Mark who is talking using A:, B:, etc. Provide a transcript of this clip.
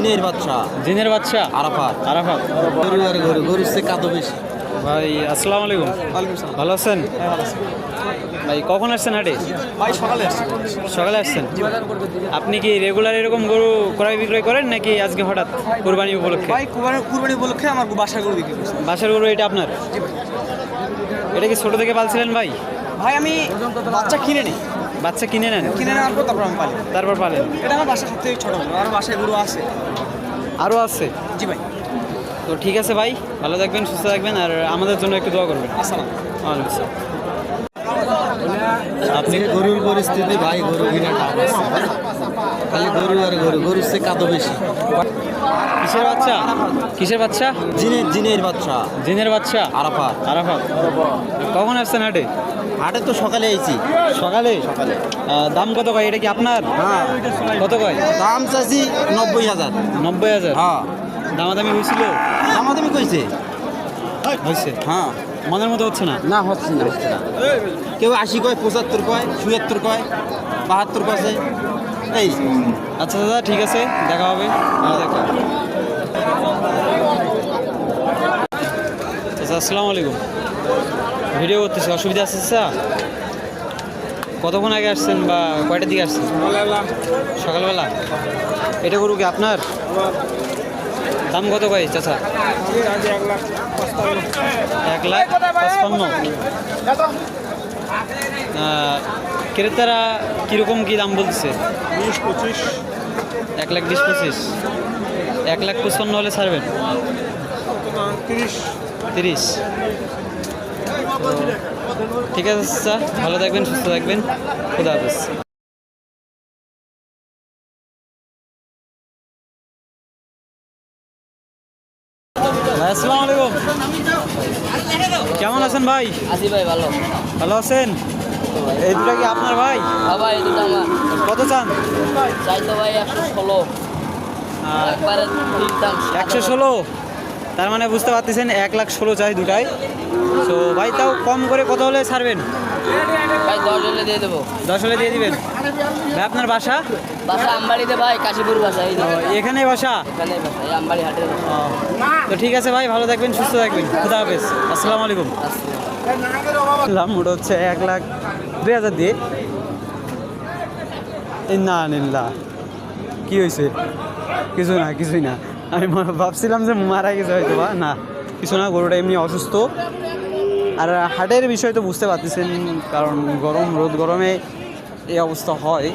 A: জিনের বাচ্চা।
B: জিনের বাচ্চা
A: আরাফাত।
B: আরাফাত।
A: গরু আর গরু, গরুর চেয়ে কাদো বেশি।
B: ভাই আসসালামু আলাইকুম। ভালো আছেন ভাই? কখন আসছেন হাটে?
A: ভাই সকালে আসছে।
B: সকালে আসছেন। আপনি কি রেগুলার এরকম গরু ক্রয় বিক্রয় করেন নাকি আজকে হঠাৎ কুরবানি উপলক্ষে?
A: ভাই কুরবানি উপলক্ষে আমার বাসার গরু বিক্রি করছে।
B: বাসার গরু এটা আপনার? এটা কি ছোট থেকে পালছিলেন ভাই?
A: ভাই আমি বাচ্চা কিনে নিই,
B: বাচ্চা কিনে নেন,
A: কিনে নেওয়ার পর তারপর আমি পালি।
B: তারপর পালেন?
A: এটা আমার বাসার সব থেকে ছোট গরু, আমার বাসায় গরু আছে।
B: আরও আছে?
A: জি ভাই।
B: তো ঠিক আছে ভাই, ভালো থাকবেন, সুস্থ থাকবেন, আর আমাদের জন্য একটু দোয়া করবেন।
A: আসসালাম।
B: ওয়ালাইকুম আসসালাম।
A: আপনি গরুর পরিস্থিতি ভাই, গরু কিনা টান আছে। খালি গরু আর গরু, গরুর চেয়ে কাদো বেশি।
B: কিসের বাচ্চা? কিসের বাচ্চা?
A: জিনের বাচ্চা।
B: জিনের বাচ্চা
A: আরাফাত।
B: আরাফাত। কখন আসছেন হাটে?
A: হাটে তো সকালে আইছি।
B: সকালে? দাম কত কয়? এটা কি আপনার?
A: হ্যাঁ।
B: কত কয়?
A: দাম চাইছি 90,000।
B: 90,000?
A: হ্যাঁ।
B: দামাদামি হয়েছিল?
A: দামাদামি কইছে?
B: হয়েছে।
A: হ্যাঁ।
B: মনের মতো হচ্ছে না?
A: না, হচ্ছে না। কেউ 80 কয়, 75 কয়, 77 কয়, 72 কয়। এই
B: আচ্ছা দাদা, ঠিক আছে, দেখা হবে। ভালো থাকবেন। আচ্ছা, আসসালামু আলাইকুম। ভিডিও করতেছি, অসুবিধা আছে স্যার? কতক্ষণ আগে আসছেন বা কয়টার দিকে আসছেন? সকালবেলা। এটা গরু কি আপনার? দাম কত কয় চাচা? 1,55,000। ক্রেতারা কীরকম কী দাম বলছে?
C: 20-25।
B: 1,20,25,000। 1,55,000 হলে ছাড়বেন? 30। ঠিক আছে স্যার, ভালো থাকবেন, সুস্থ থাকবেন, খুদা হাফেজ। ভাই আসসালামু আলাইকুম। কেমন আছেন ভাই?
D: আছি ভাই, ভালো।
B: ভালো আছেন? এই দুটা কি আপনার ভাই?
D: হ্যাঁ ভাই, এই দুটো আমার।
B: কত চান?
D: চাই তো ভাই 116। একবারে ঠিক দাম
B: 116? তার মানে বুঝতে পারতেছেন 1,16,000 চাই দুটাই। তো ভাই তাও কম করে কত হলে ছাড়বেন?
D: ভাই 10 হলে দিয়ে দেবো।
B: 10 হলে দিয়ে দিবেন? ভাই আপনার বাসা?
D: বাসা আমবাড়িতে ভাই, কাশীপুর বাসা। এই
B: এখানে বাসা?
D: এখানে বাসা, এই আমবাড়ি হাটের বাসা।
B: তো ঠিক আছে ভাই, ভালো থাকবেন, সুস্থ থাকবেন, খুদা হাফেজ, আসসালামু আলাইকুম। লাম ওটা হচ্ছে 1,02,000 দিয়ে। না নিল্লা, কি হয়েছে? কিছুই না। আমি ভাবছিলাম যে মারা গেছে হয়তো বা। না, কিছু না, গরুটা এমনি অসুস্থ। আর হাটের বিষয় তো বুঝতে পারতেছেন, কারণ রোদ গরমে এই অবস্থা হয়।